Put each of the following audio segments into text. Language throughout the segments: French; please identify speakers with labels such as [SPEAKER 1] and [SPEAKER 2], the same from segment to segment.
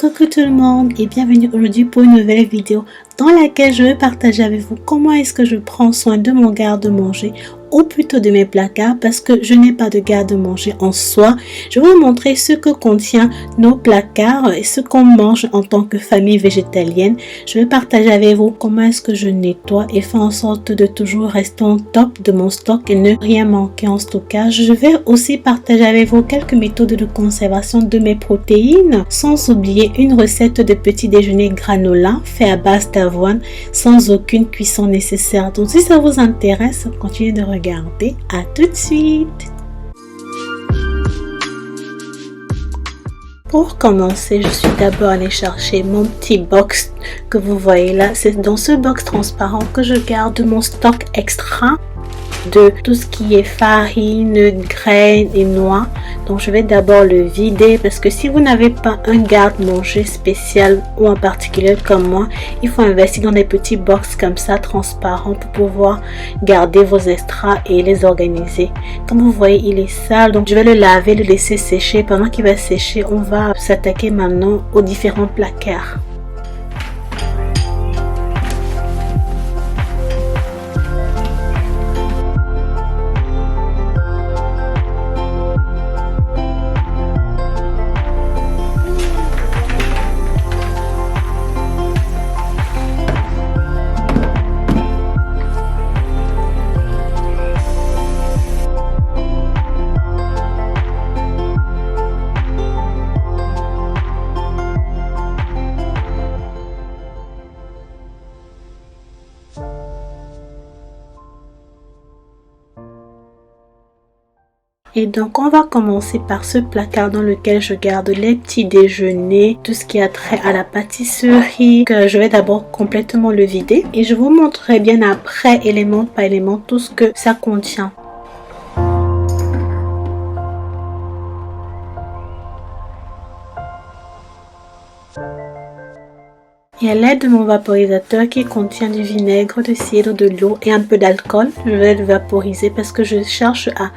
[SPEAKER 1] Coucou tout le monde et bienvenue aujourd'hui pour une nouvelle vidéo dans laquelle je vais partager avec vous comment est-ce que je prends soin de mon garde-manger ou plutôt de mes placards parce que je n'ai pas de garde-manger en soi. Je vais vous montrer ce que contient nos placards et ce qu'on mange en tant que famille végétalienne. Je vais partager avec vous comment est-ce que je nettoie et faire en sorte de toujours rester en top de mon stock et ne rien manquer en stockage. Je vais aussi partager avec vous quelques méthodes de conservation de mes protéines, sans oublier une recette de petit déjeuner granola fait à base d'avoine sans aucune cuisson nécessaire. Donc si ça vous intéresse, continuez de regarder. À tout de suite. Pour commencer, je suis d'abord allée chercher mon petit box que vous voyez là. C'est dans ce box transparent que je garde mon stock extra de tout ce qui est farine, graines et noix. Donc je vais d'abord le vider parce que si vous n'avez pas un garde-manger spécial ou en particulier comme moi, il faut investir dans des petits box comme ça transparents pour pouvoir garder vos extras et les organiser. Comme vous voyez, il est sale, donc je vais le laver, le laisser sécher. Pendant qu'il va sécher, on va s'attaquer maintenant aux différents placards. Et donc on va commencer par ce placard dans lequel je garde les petits déjeuners, tout ce qui a trait à la pâtisserie, que je vais d'abord complètement le vider et je vous montrerai bien après, élément par élément, tout ce que ça contient. Et à l'aide de mon vaporisateur qui contient du vinaigre, de cidre, de l'eau et un peu d'alcool, je vais le vaporiser parce que je cherche à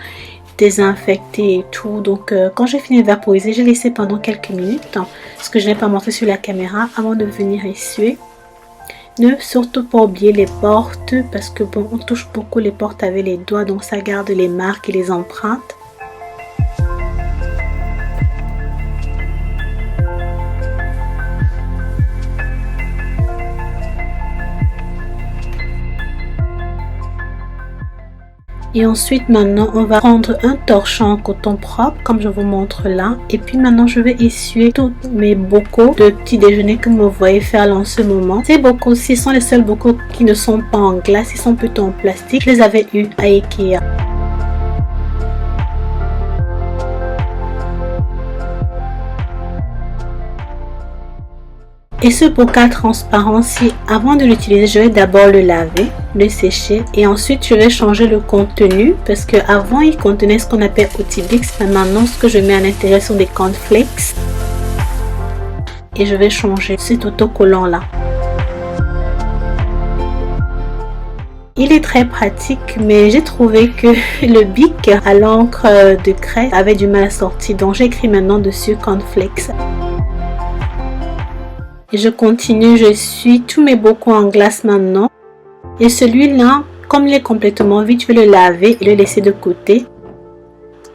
[SPEAKER 1] désinfecter et tout. Donc quand j'ai fini de vaporiser, j'ai laissé pendant quelques minutes, ce que je n'ai pas montré sur la caméra, avant de venir essuyer. Ne surtout pas oublier les portes parce que bon, on touche beaucoup les portes avec les doigts, donc ça garde les marques et les empreintes. Et ensuite maintenant on va prendre un torchon en coton propre comme je vous montre là. Et puis maintenant je vais essuyer tous mes bocaux de petit déjeuner que vous voyez faire là en ce moment. Ces bocaux-ci sont les seuls bocaux qui ne sont pas en glace, ils sont plutôt en plastique. Je les avais eu à Ikea. Et ce bocal transparent-ci, avant de l'utiliser, je vais d'abord le laver, le sécher et ensuite je vais changer le contenu parce que avant il contenait ce qu'on appelle Otibix, mais maintenant ce que je mets à l'intérieur sont des cornflakes et je vais changer cet autocollant là. Il est très pratique, mais j'ai trouvé que le bic à l'encre de craie avait du mal à sortir, donc j'ai écrit maintenant dessus cornflakes. Et je continue, je suis tous mes bocaux en glace maintenant. Et celui-là, comme il est complètement vide, je vais le laver et le laisser de côté.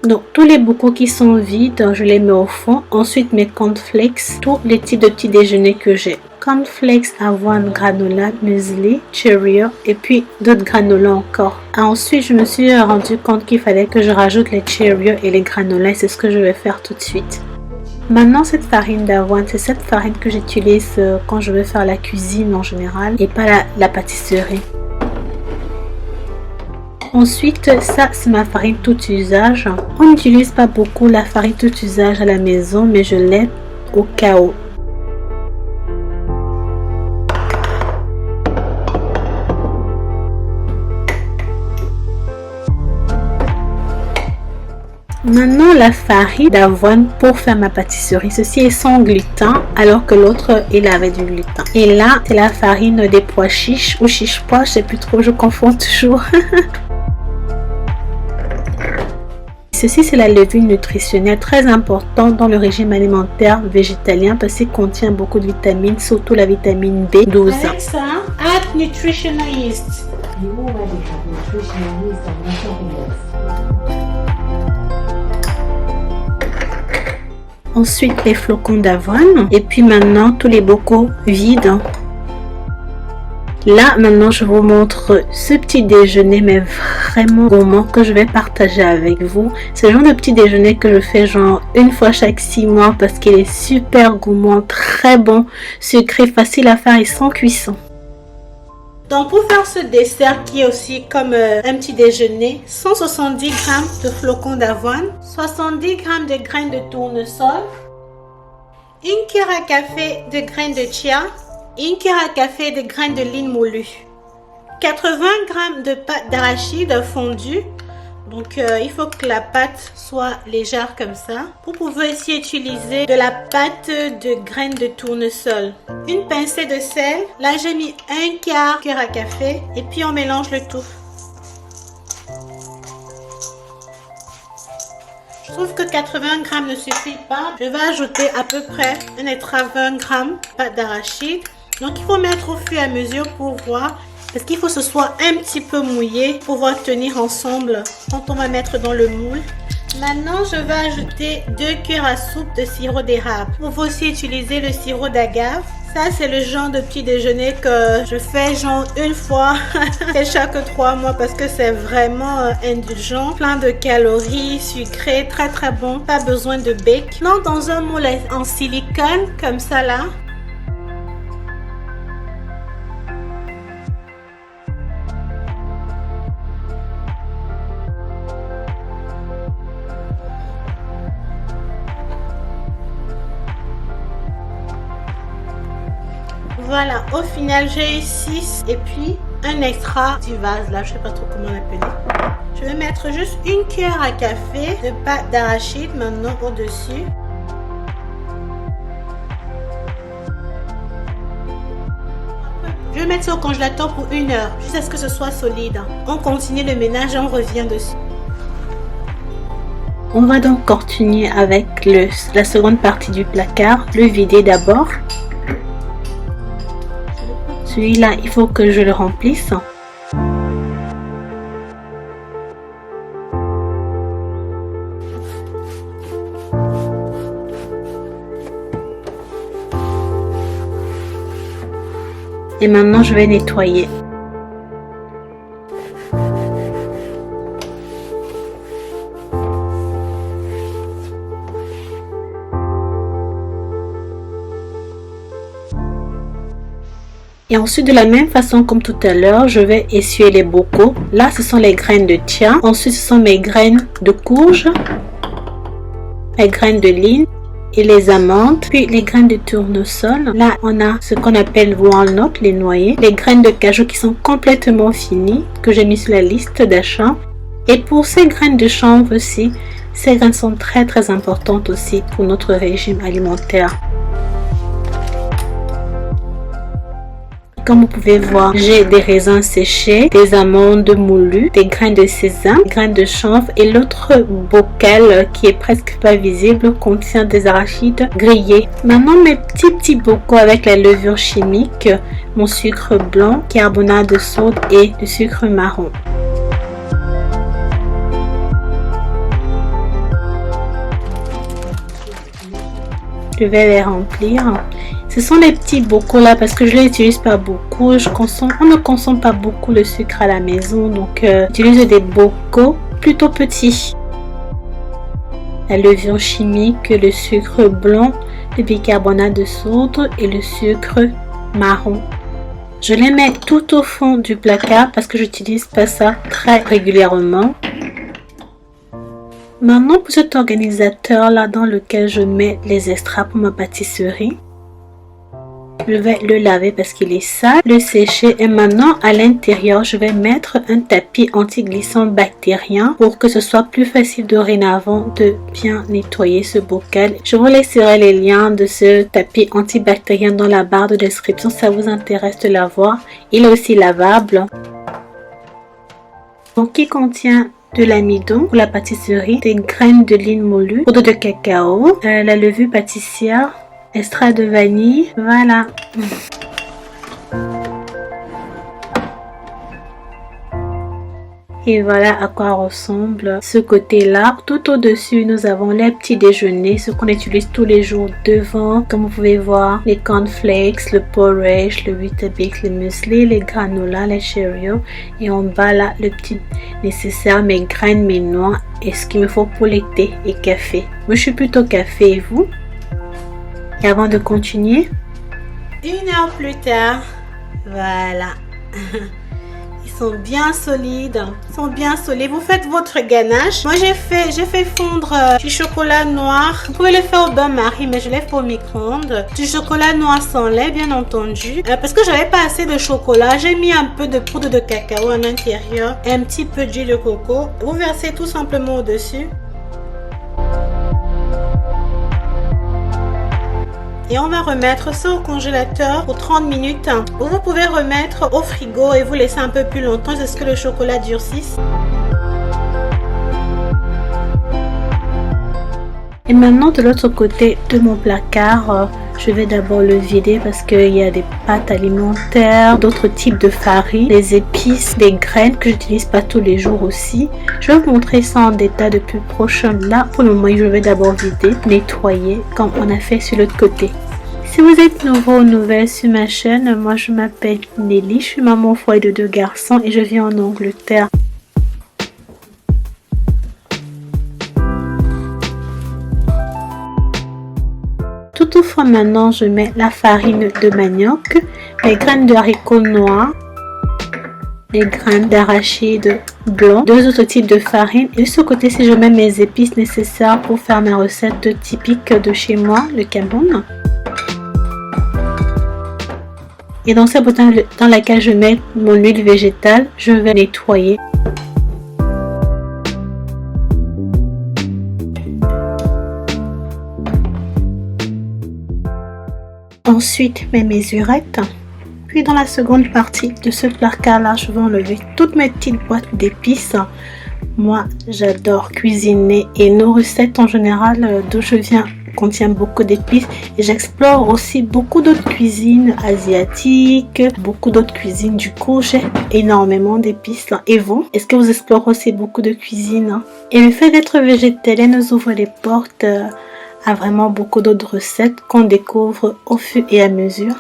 [SPEAKER 1] Donc tous les bocaux qui sont vides, je les mets au fond. Ensuite mes cornflakes, tous les types de petits déjeuners que j'ai. Cornflakes, avoine, granola, muesli, Cheerio et puis d'autres granola encore. Ensuite je me suis rendu compte qu'il fallait que je rajoute les Cheerio et les granola et c'est ce que je vais faire tout de suite. Maintenant cette farine d'avoine, c'est cette farine que j'utilise quand je veux faire la cuisine en général et pas la pâtisserie. Ensuite ça c'est ma farine tout usage. On n'utilise pas beaucoup la farine tout usage à la maison mais je l'ai au cas où. Maintenant la farine d'avoine pour faire ma pâtisserie. Ceci est sans gluten alors que l'autre il avait du gluten. Et là c'est la farine des pois chiches ou chiche pois, je sais plus trop, je confonds toujours. Ceci, c'est la levure nutritionnelle très importante dans le régime alimentaire végétalien parce qu'il contient beaucoup de vitamines, surtout la vitamine B12.
[SPEAKER 2] Alexa, add nutritional yeast.
[SPEAKER 3] You already have nutritional yeast on your shopping list.
[SPEAKER 1] Ensuite, les flocons d'avoine. Et puis maintenant, tous les bocaux vides. Là, maintenant, je vous montre ce petit déjeuner, mais vraiment gourmand que je vais partager avec vous. C'est le genre de petit déjeuner que je fais genre une fois chaque 6 mois parce qu'il est super gourmand, très bon, sucré, facile à faire et sans cuisson.
[SPEAKER 2] Donc pour faire ce dessert qui est aussi comme un petit déjeuner, 170 g de flocons d'avoine, 70 g de graines de tournesol, une cuillère à café de graines de chia, une cuillère à café de graines de lin moulu, 80 g de pâte d'arachide fondue. Donc il faut que la pâte soit légère comme ça. Vous pouvez aussi utiliser de la pâte de graines de tournesol. Une pincée de sel. Là j'ai mis un quart cuillère à café et puis on mélange le tout. Je trouve que 80 g ne suffit pas. Je vais ajouter à peu près un extra 20 g de pâte d'arachide. Donc il faut mettre au fur et à mesure pour voir. Parce qu'il faut que ce soit un petit peu mouillé pour pouvoir tenir ensemble quand on va mettre dans le moule. Maintenant, je vais ajouter 2 cuillères à soupe de sirop d'érable. Vous pouvez aussi utiliser le sirop d'agave. Ça, c'est le genre de petit déjeuner que je fais genre une fois chaque 3 mois parce que c'est vraiment indulgent. Plein de calories, sucré, très très bon. Pas besoin de bec. Non, dans un moule en silicone comme ça là. Voilà, au final j'ai eu 6 et puis un extra du vase là, je sais pas trop comment l'appeler. Je vais mettre juste une cuillère à café de pâte d'arachide maintenant au-dessus. Je vais mettre ça au congélateur pour 1 heure, jusqu'à ce que ce soit solide. On continue le ménage et on revient dessus.
[SPEAKER 1] On va donc continuer avec la seconde partie du placard, le vider d'abord. Celui-là, il faut que je le remplisse. Et maintenant, je vais nettoyer. Et ensuite, de la même façon comme tout à l'heure, je vais essuyer les bocaux. Là, ce sont les graines de chia. Ensuite, ce sont mes graines de courge, les graines de lin et les amandes. Puis, les graines de tournesol. Là, on a ce qu'on appelle walnut, les noyés. Les graines de cajou qui sont complètement finies, que j'ai mis sur la liste d'achat. Et pour ces graines de chanvre aussi, ces graines sont très très importantes aussi pour notre régime alimentaire. Comme vous pouvez voir, j'ai des raisins séchés, des amandes moulues, des graines de sésame, des graines de chanvre et l'autre bocal qui est presque pas visible contient des arachides grillés. Maintenant mes petits bocaux avec la levure chimique, mon sucre blanc, carbonate de soude et du sucre marron. Je vais les remplir. Ce sont les petits bocaux là parce que je les utilise pas beaucoup. On ne consomme pas beaucoup le sucre à la maison, donc j'utilise des bocaux plutôt petits. La levure chimique, le sucre blanc, le bicarbonate de soude et le sucre marron. Je les mets tout au fond du placard parce que j'utilise pas ça très régulièrement. Maintenant pour cet organisateur là dans lequel je mets les extras pour ma pâtisserie. Je vais le laver parce qu'il est sale, le sécher et maintenant à l'intérieur je vais mettre un tapis anti-glissant bactérien pour que ce soit plus facile dorénavant de bien nettoyer ce bocal. Je vous laisserai les liens de ce tapis antibactérien dans la barre de description si ça vous intéresse de l'avoir. Il est aussi lavable. Donc il contient de l'amidon pour la pâtisserie, des graines de lin moulu, poudre de cacao, la levure pâtissière, extrait de vanille, voilà. Et voilà à quoi ressemble ce côté-là. Tout au-dessus, nous avons les petits déjeuners, ce qu'on utilise tous les jours devant. Comme vous pouvez voir, les cornflakes, le porridge, le Weetabix, le muesli, les granola, les Cheerios. Et en bas là, le petit nécessaire, mes graines, mes noix et ce qu'il me faut pour les thés et café. Moi, je suis plutôt café et vous? Et avant de continuer,
[SPEAKER 2] 1 heure plus tard, voilà. Ils sont bien solides, Vous faites votre ganache. Moi, j'ai fait fondre du chocolat noir. Vous pouvez le faire au bain-marie, mais je l'ai fait au micro-ondes. Du chocolat noir sans lait, bien entendu. Parce que j'avais pas assez de chocolat, j'ai mis un peu de poudre de cacao à l'intérieur et un petit peu d'huile de coco. Vous versez tout simplement au-dessus. Et on va remettre ça au congélateur pour 30 minutes. Ou vous pouvez remettre au frigo et vous laisser un peu plus longtemps jusqu'à ce que le chocolat durcisse.
[SPEAKER 1] Et maintenant de l'autre côté de mon placard, je vais d'abord le vider parce qu'il y a des pâtes alimentaires, d'autres types de farine, des épices, des graines que j'utilise pas tous les jours aussi. Je vais vous montrer ça en détail de plus proche. Là, pour le moment, je vais d'abord vider, nettoyer comme on a fait sur l'autre côté. Si vous êtes nouveau ou nouvelle sur ma chaîne, moi je m'appelle Nelly, je suis maman au foyer de 2 garçons et je vis en Angleterre. Tout au fond maintenant, je mets la farine de manioc, les graines de haricots noirs, les graines d'arachide blanc, 2 autres types de farine. Et de ce côté-ci, je mets mes épices nécessaires pour faire ma recette typique de chez moi, le Cameroun. Et dans cette bouteille dans laquelle je mets mon huile végétale, je vais nettoyer. Ensuite, mes mesurettes. Puis dans la seconde partie de ce placard là, je vais enlever toutes mes petites boîtes d'épices. Moi, j'adore cuisiner et nos recettes en général d'où je viens contient beaucoup d'épices et j'explore aussi beaucoup d'autres cuisines asiatiques, beaucoup d'autres cuisines. Du coup, j'ai énormément d'épices. Et vous, est-ce que vous explorez aussi beaucoup de cuisines? Et le fait d'être végétalien nous ouvre les portes à vraiment beaucoup d'autres recettes qu'on découvre au fur et à mesure.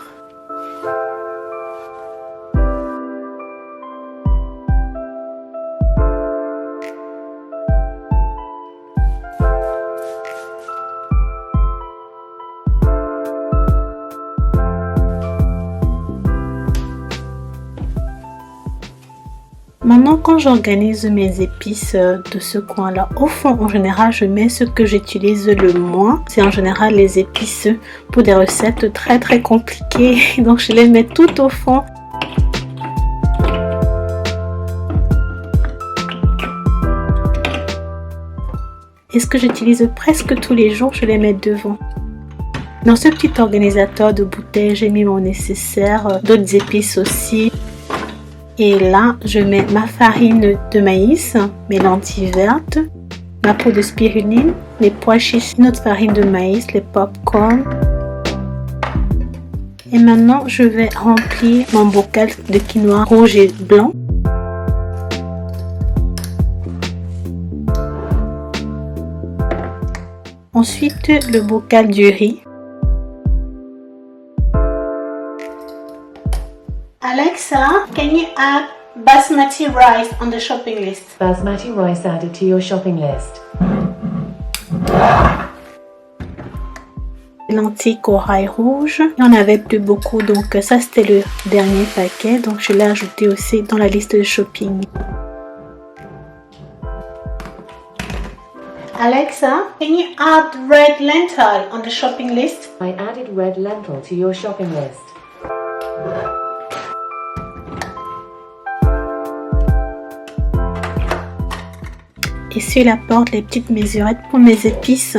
[SPEAKER 1] Maintenant, quand j'organise mes épices de ce coin-là, au fond, en général, je mets ce que j'utilise le moins. C'est en général les épices pour des recettes très très compliquées. Donc, je les mets tout au fond. Et ce que j'utilise presque tous les jours, je les mets devant. Dans ce petit organisateur de bouteilles, j'ai mis mon nécessaire, d'autres épices aussi. Et là, je mets ma farine de maïs, mes lentilles vertes, ma peau de spiruline, les pois chiches, notre farine de maïs, les pop-corn. Et maintenant, je vais remplir mon bocal de quinoa rouge et blanc. Ensuite, le bocal du riz.
[SPEAKER 2] Alexa, can you add basmati rice on the shopping list?
[SPEAKER 3] Basmati rice added to your shopping list.
[SPEAKER 1] Lentilles corail rouge. Il n'y en avait plus beaucoup, donc ça c'était le dernier paquet. Donc je l'ai ajouté aussi dans la liste de shopping.
[SPEAKER 2] Alexa, can you add red lentil on the shopping list?
[SPEAKER 3] I added red lentil to your shopping list.
[SPEAKER 1] Et sur la porte, les petites mesurettes pour mes épices.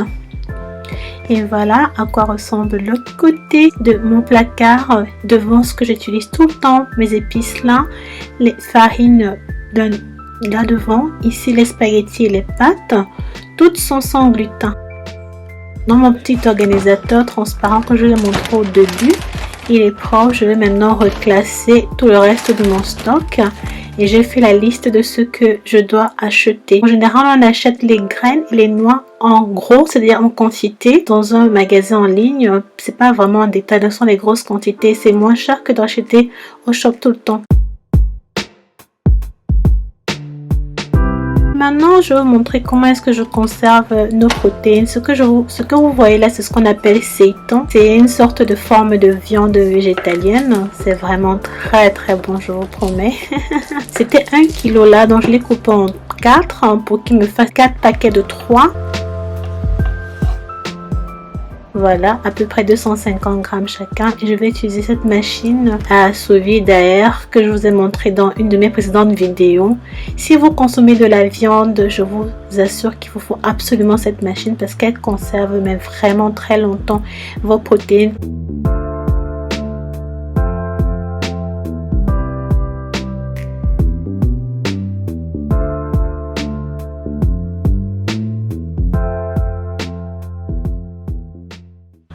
[SPEAKER 1] Et voilà à quoi ressemble l'autre côté de mon placard, devant ce que j'utilise tout le temps, mes épices là, les farines d'un là devant. Ici, les spaghettis et les pâtes. Toutes sont sans gluten. Dans mon petit organisateur transparent que je vous ai montré au début, il est propre. Je vais maintenant reclasser tout le reste de mon stock. Et j'ai fait la liste de ce que je dois acheter. En général, on achète les graines et les noix en gros, c'est-à-dire en quantité. Dans un magasin en ligne, c'est pas vraiment en détail, ce sont les grosses quantités. C'est moins cher que d'acheter au shop tout le temps. Maintenant, je vais vous montrer comment est-ce que je conserve nos protéines. Ce que vous voyez là, c'est ce qu'on appelle seitan. C'est une sorte de forme de viande végétalienne. C'est vraiment très très bon, je vous promets. C'était 1 kg là, donc je l'ai coupé en 4 pour qu'il me fasse 4 paquets de 3. Voilà, à peu près 250 grammes chacun. Et je vais utiliser cette machine à sous-vide d'air que je vous ai montré dans une de mes précédentes vidéos. Si vous consommez de la viande, je vous assure qu'il vous faut absolument cette machine parce qu'elle conserve mais vraiment très longtemps vos protéines.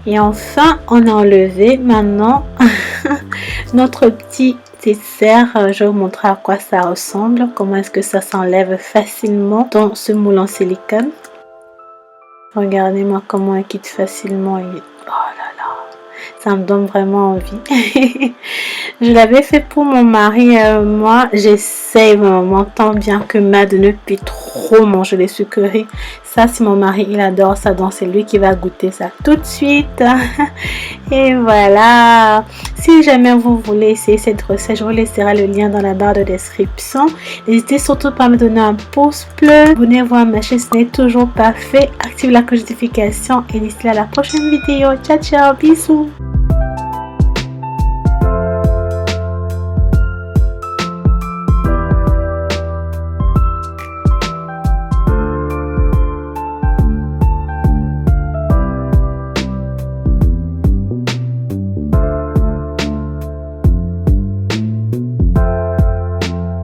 [SPEAKER 1] Et enfin, on a enlevé maintenant notre petit dessert. Je vais vous montrer à quoi ça ressemble, comment est-ce que ça s'enlève facilement dans ce moule en silicone. Regardez-moi comment il quitte facilement. Oh là là, ça me donne vraiment envie. Je l'avais fait pour mon mari. Moi, j'essaye vraiment tant bien que mal de ne plus trop manger les sucreries. Ça, si mon mari il adore ça, donc c'est lui qui va goûter ça tout de suite. Et voilà. Si jamais vous voulez essayer cette recette, je vous laisserai le lien dans la barre de description. N'hésitez surtout pas à me donner un pouce bleu. Abonnez-vous à ma chaîne si ce n'est toujours pas fait. Activez la cloche de notification et d'ici là, à la prochaine vidéo. Ciao, ciao, bisous.